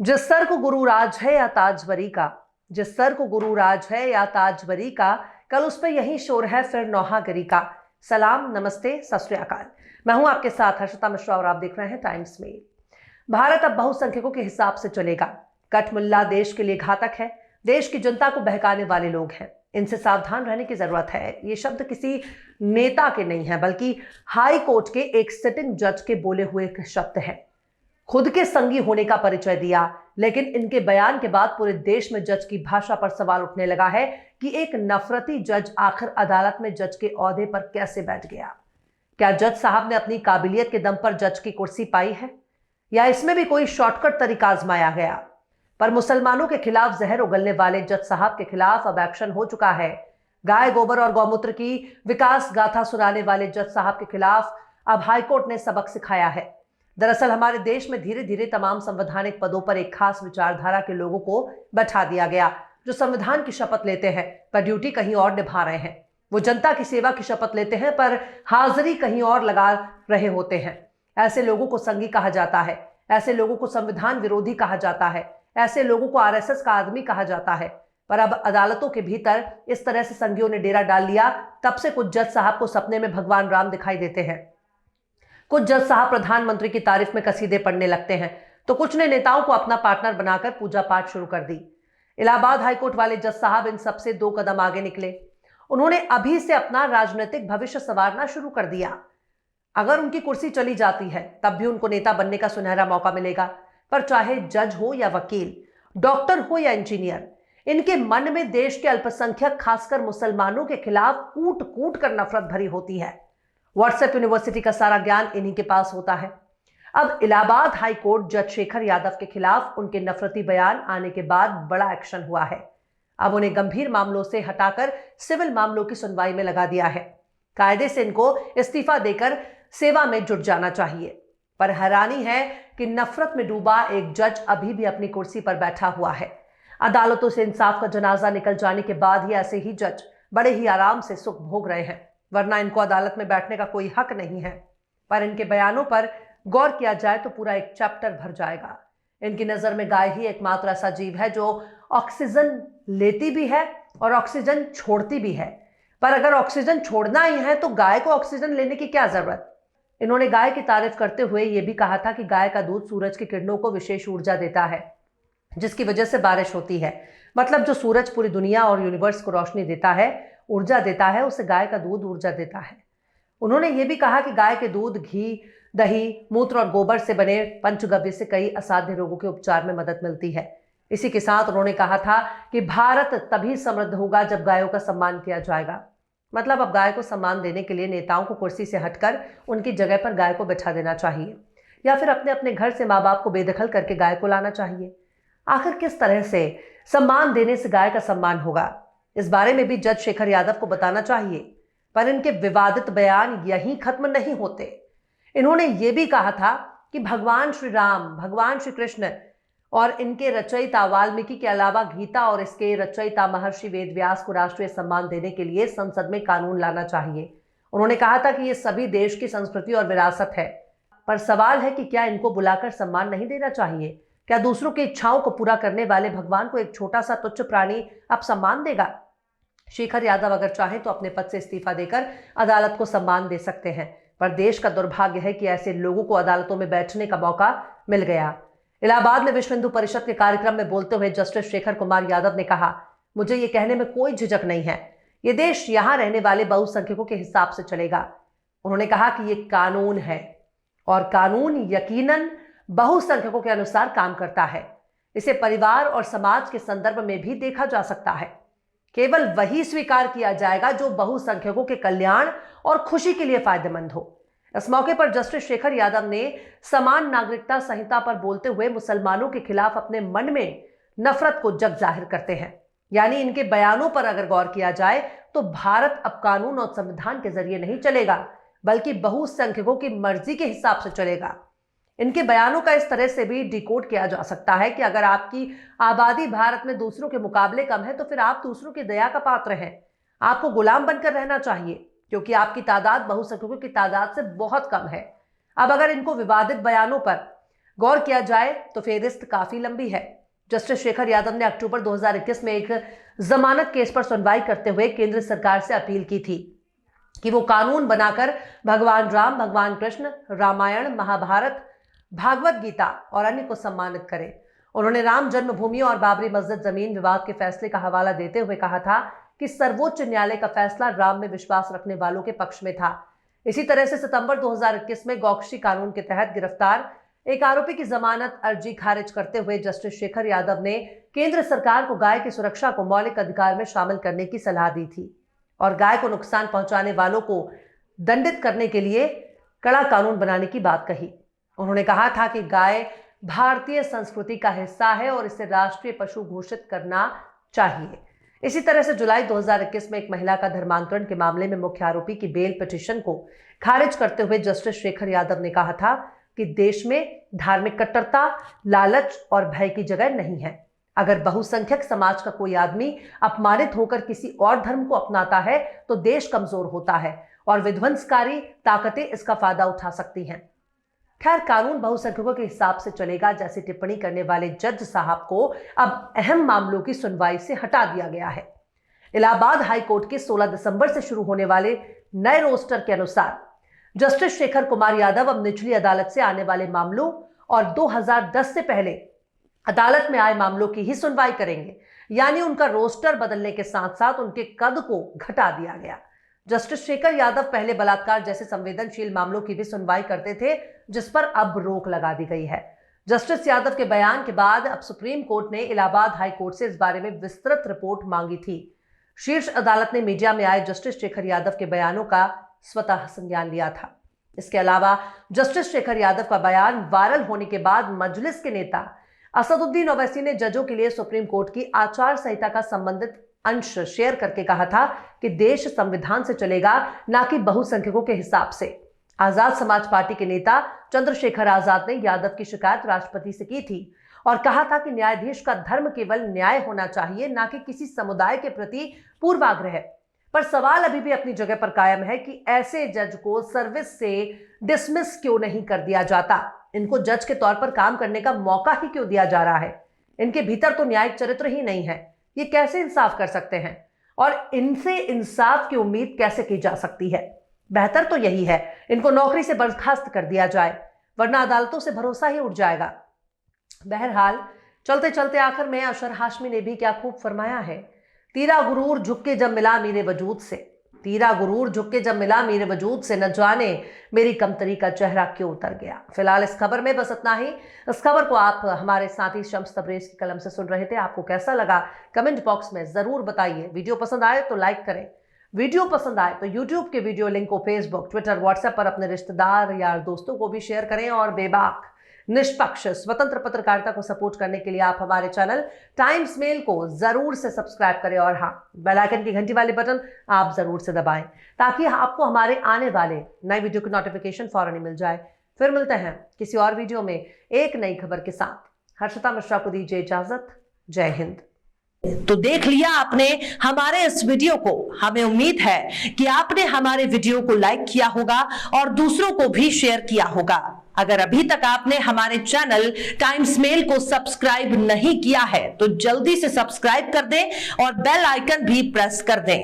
जिस सर को गुरु राज है या ताजबरी का, जिस सर को गुरु राज है या ताजबरी का, कल उस पर यही शोर है फिर नौहागरी का। सलाम, नमस्ते, सत श्री अकाल। मैं हूं आपके साथ हर्षिता मिश्रा और आप देख रहे हैं टाइम्स मेल। भारत अब बहुसंख्यकों के हिसाब से चलेगा। कठमुल्ला देश के लिए घातक है। देश की जनता को बहकाने वाले लोग हैं। इनसे सावधान रहने की जरूरत है। ये शब्द किसी नेता के नहीं है, बल्कि हाई कोर्ट के एक सिटिंग जज के बोले हुए शब्द है। खुद के संगी होने का परिचय दिया, लेकिन इनके बयान के बाद पूरे देश में जज की भाषा पर सवाल उठने लगा है कि एक नफरती जज आखिर अदालत में जज के ओहदे पर कैसे बैठ गया। क्या जज साहब ने अपनी काबिलियत के दम पर जज की कुर्सी पाई है, या इसमें भी कोई शॉर्टकट तरीका आजमाया गया? पर मुसलमानों के खिलाफ जहर उगलने वाले जज साहब के खिलाफ अब एक्शन हो चुका है। गाय गोबर और गौमूत्र की विकास गाथा सुनाने वाले जज साहब के खिलाफ अब हाईकोर्ट ने सबक सिखाया है। दरअसल हमारे देश में धीरे धीरे तमाम संवैधानिक पदों पर एक खास विचारधारा के लोगों को बैठा दिया गया, जो संविधान की शपथ लेते हैं पर ड्यूटी कहीं और निभा रहे हैं। वो जनता की सेवा की शपथ लेते हैं पर हाजिरी कहीं और लगा रहे होते हैं। ऐसे लोगों को संघी कहा जाता है। ऐसे लोगों को संविधान विरोधी कहा जाता है। ऐसे लोगों को आरएसएस का आदमी कहा जाता है। पर अब अदालतों के भीतर इस तरह से संघियों ने डेरा डाल लिया, तब से कुछ जज साहब को सपने में भगवान राम दिखाई देते हैं। कुछ जज साहब प्रधानमंत्री की तारीफ में कसीदे पढ़ने लगते हैं, तो कुछ ने नेताओं को अपना पार्टनर बनाकर पूजा पाठ शुरू कर दी। इलाहाबाद हाईकोर्ट वाले जज साहब इन सबसे 2 कदम आगे निकले। उन्होंने अभी से अपना राजनीतिक भविष्य संवारना शुरू कर दिया। अगर उनकी कुर्सी चली जाती है तब भी उनको नेता बनने का सुनहरा मौका मिलेगा। पर चाहे जज हो या वकील, डॉक्टर हो या इंजीनियर, इनके मन में देश के अल्पसंख्यक खासकर मुसलमानों के खिलाफ कूट कूट कर नफरत भरी होती है। व्हाट्सएप यूनिवर्सिटी का सारा ज्ञान इन्हीं के पास होता है। अब इलाहाबाद हाई कोर्ट जज शेखर यादव के खिलाफ उनके नफरती बयान आने के बाद बड़ा एक्शन हुआ है। अब उन्हें गंभीर मामलों से हटाकर सिविल मामलों की सुनवाई में लगा दिया है। कायदे से इनको इस्तीफा देकर सेवा में जुट जाना चाहिए। पर हैरानी है कि नफरत में डूबा एक जज अभी भी अपनी कुर्सी पर बैठा हुआ है। अदालतों से इंसाफ का जनाजा निकल जाने के बाद ही ऐसे ही जज बड़े ही आराम से सुख भोग रहे हैं, वरना इनको अदालत में बैठने का कोई हक नहीं है। पर इनके बयानों पर गौर किया जाए तो पूरा एक चैप्टर भर जाएगा। इनकी नजर में गाय ही एकमात्र ऐसा जीव है जो ऑक्सीजन लेती भी है और ऑक्सीजन छोड़ती भी है। पर अगर ऑक्सीजन छोड़ना ही है तो गाय को ऑक्सीजन लेने की क्या जरूरत? इन्होंने गाय की तारीफ करते हुए यह भी कहा था कि गाय का दूध सूरज की किरणों को विशेष ऊर्जा देता है, जिसकी वजह से बारिश होती है। मतलब जो सूरज पूरी दुनिया और यूनिवर्स को रोशनी देता है, ऊर्जा देता है, उसे गाय का दूध ऊर्जा देता है। उन्होंने ये भी कहा कि गाय के दूध, घी, दही, मूत्र और गोबर से बने पंचगव्य से कई असाध्य रोगों के उपचार में मदद मिलती है। इसी के साथ उन्होंने कहा था कि भारत तभी समृद्ध होगा जब गायों का सम्मान किया जाएगा। मतलब अब गाय को सम्मान देने के लिए नेताओं को कुर्सी से हटकर उनकी जगह पर गाय को बैठा देना चाहिए, या फिर अपने अपने घर से माँ बाप को बेदखल करके गाय को लाना चाहिए। आखिर किस तरह से सम्मान देने से गाय का सम्मान होगा, इस बारे में भी जज शेखर यादव को बताना चाहिए। पर इनके विवादित बयान यहीं खत्म नहीं होते। इन्होंने ये भी कहा था कि भगवान श्री राम, भगवान श्री कृष्ण और इनके रचयिता वाल्मीकि के अलावा गीता और इसके रचयिता महर्षि वेदव्यास को राष्ट्रीय सम्मान देने के लिए संसद में कानून लाना चाहिए। उन्होंने कहा था कि ये सभी देश की संस्कृति और विरासत है। पर सवाल है कि क्या इनको बुलाकर सम्मान नहीं देना चाहिए? क्या दूसरों की इच्छाओं को पूरा करने वाले भगवान को एक छोटा सा तुच्छ प्राणी अब सम्मान देगा? शेखर यादव अगर चाहें तो अपने पद से इस्तीफा देकर अदालत को सम्मान दे सकते हैं, पर देश का दुर्भाग्य है कि ऐसे लोगों को अदालतों में बैठने का मौका मिल गया। इलाहाबाद में विश्व हिंदू परिषद के कार्यक्रम में बोलते हुए जस्टिस शेखर कुमार यादव ने कहा, मुझे ये कहने में कोई झिझक नहीं है, ये देश यहां रहने वाले बहुसंख्यकों के हिसाब से चलेगा। उन्होंने कहा कि ये कानून है और कानून यकीनन बहुसंख्यकों के अनुसार काम करता है। इसे परिवार और समाज के संदर्भ में भी देखा जा सकता है। केवल वही स्वीकार किया जाएगा जो बहुसंख्यकों के कल्याण और खुशी के लिए फायदेमंद हो। इस मौके पर जस्टिस शेखर यादव ने समान नागरिकता संहिता पर बोलते हुए मुसलमानों के खिलाफ अपने मन में नफरत को जग जाहिर करते हैं। यानी इनके बयानों पर अगर गौर किया जाए तो भारत अब कानून और संविधान के जरिए नहीं चलेगा, बल्कि बहुसंख्यकों की मर्जी के हिसाब से चलेगा। इनके बयानों का इस तरह से भी डिकोड किया जा सकता है कि अगर आपकी आबादी भारत में दूसरों के मुकाबले कम है तो फिर आप दूसरों की दया का पात्र हैं। आपको गुलाम बनकर रहना चाहिए, क्योंकि आपकी तादाद बहुसंख्यकों की तादाद से बहुत कम है। अब अगर इनको विवादित बयानों पर गौर किया जाए तो फेहरिस्त काफी लंबी है। जस्टिस शेखर यादव ने अक्टूबर 2021 में एक जमानत केस पर सुनवाई करते हुए केंद्र सरकार से अपील की थी कि वो कानून बनाकर भगवान राम, भगवान कृष्ण, रामायण, महाभारत, भागवत गीता और अन्य को सम्मानित करे। उन्होंने राम जन्मभूमि और बाबरी मस्जिद जमीन विवाद के फैसले का हवाला देते हुए कहा था कि सर्वोच्च न्यायालय का फैसला राम में विश्वास रखने वालों के पक्ष में था। इसी तरह से सितंबर 2021 में गौकशी कानून के तहत गिरफ्तार एक आरोपी की जमानत अर्जी खारिज करते हुए जस्टिस शेखर यादव ने केंद्र सरकार को गाय की सुरक्षा को मौलिक अधिकार में शामिल करने की सलाह दी थी और गाय को नुकसान पहुंचाने वालों को दंडित करने के लिए कड़ा कानून बनाने की बात कही। उन्होंने कहा था कि गाय भारतीय संस्कृति का हिस्सा है और इसे राष्ट्रीय पशु घोषित करना चाहिए। इसी तरह से जुलाई 2021 में एक महिला का धर्मांतरण के मामले में मुख्य आरोपी की बेल पिटीशन को खारिज करते हुए जस्टिस शेखर यादव ने कहा था कि देश में धार्मिक कट्टरता, लालच और भय की जगह नहीं है। अगर बहुसंख्यक समाज का कोई आदमी अपमानित होकर किसी और धर्म को अपनाता है तो देश कमजोर होता है और विध्वंसकारी ताकतें इसका फायदा उठा सकती हैं। खैर, कानून बहुसंख्यकों के हिसाब से चलेगा जैसी टिप्पणी करने वाले जज साहब को अब अहम मामलों की सुनवाई से हटा दिया गया है। इलाहाबाद हाई कोर्ट के 16 दिसंबर से शुरू होने वाले नए रोस्टर के अनुसार जस्टिस शेखर कुमार यादव अब निचली अदालत से आने वाले मामलों और 2010 से पहले अदालत में आए मामलों की ही सुनवाई करेंगे। यानी उनका रोस्टर बदलने के साथ साथ उनके कद को घटा दिया गया। जस्टिस शेखर यादव पहले बलात्कार जैसे संवेदनशील मामलों की भी सुनवाई करते थे, जिस पर अब रोक लगा दी गई है। जस्टिस यादव के बयान के बाद अब सुप्रीम कोर्ट ने इलाहाबाद हाई कोर्ट से इस बारे में विस्तृत रिपोर्ट मांगी थी। शीर्ष अदालत ने मीडिया में आए जस्टिस शेखर यादव के बयानों का स्वतः संज्ञान लिया था। इसके अलावा जस्टिस शेखर यादव का बयान वायरल होने के बाद मजलिस के नेता असदुद्दीन ओवैसी ने जजों के लिए सुप्रीम कोर्ट की आचार संहिता का संबंधित अंश शेयर करके कहा था कि देश संविधान से चलेगा, ना कि बहुसंख्यकों के हिसाब से। आजाद समाज पार्टी के नेता चंद्रशेखर आजाद ने यादव की शिकायत राष्ट्रपति से की थी और कहा था कि न्यायाधीश का धर्म केवल न्याय होना चाहिए, ना कि किसी समुदाय के प्रति पूर्वाग्रह। पर सवाल अभी भी अपनी जगह पर कायम है कि ऐसे जज को सर्विस से डिसमिस क्यों नहीं कर दिया जाता। इनको जज के तौर पर काम करने का मौका ही क्यों दिया जा रहा है। इनके भीतर तो न्यायिक चरित्र ही नहीं है। ये कैसे इंसाफ कर सकते हैं और इनसे इंसाफ की उम्मीद कैसे की जा सकती है। बेहतर तो यही है इनको नौकरी से बर्खास्त कर दिया जाए, वरना अदालतों से भरोसा ही उठ जाएगा। बहरहाल चलते चलते आखिर में अशर हाशमी ने भी क्या खूब फरमाया है, तीरा गुरूर झुक के जब मिला मेरे वजूद से, तीरा गुरूर झुक के जब मिला मेरे वजूद से, न जाने मेरी कमतरी का चेहरा क्यों उतर गया। फिलहाल इस खबर में बस इतना ही। इस खबर को आप हमारे साथी शम्स तबरेज की कलम से सुन रहे थे। आपको कैसा लगा कमेंट बॉक्स में जरूर बताइए। वीडियो पसंद आए तो लाइक करें, वीडियो पसंद आए तो यूट्यूब के वीडियो लिंक को फेसबुक, ट्विटर, व्हाट्सएप पर अपने रिश्तेदार, यार, दोस्तों को भी शेयर करें और बेबाक, निष्पक्ष, स्वतंत्र पत्रकारिता को सपोर्ट करने के लिए आप हमारे चैनल टाइम्स मेल को जरूर से सब्सक्राइब करें और हाँ, बेल आइकन की घंटी वाले बटन आप जरूर से दबाएं ताकि आपको हमारे आने वाले नए वीडियो की नोटिफिकेशन फौरन ही मिल जाए। फिर मिलते हैं किसी और वीडियो में एक नई खबर के साथ। हर्षिता मिश्रा को दीजिए इजाजत। जय हिंद। तो देख लिया आपने हमारे इस वीडियो को। हमें उम्मीद है कि आपने हमारे वीडियो को लाइक किया होगा और दूसरों को भी शेयर किया होगा। अगर अभी तक आपने हमारे चैनल टाइम्स मेल को सब्सक्राइब नहीं किया है तो जल्दी से सब्सक्राइब कर दें और बेल आइकन भी प्रेस कर दें।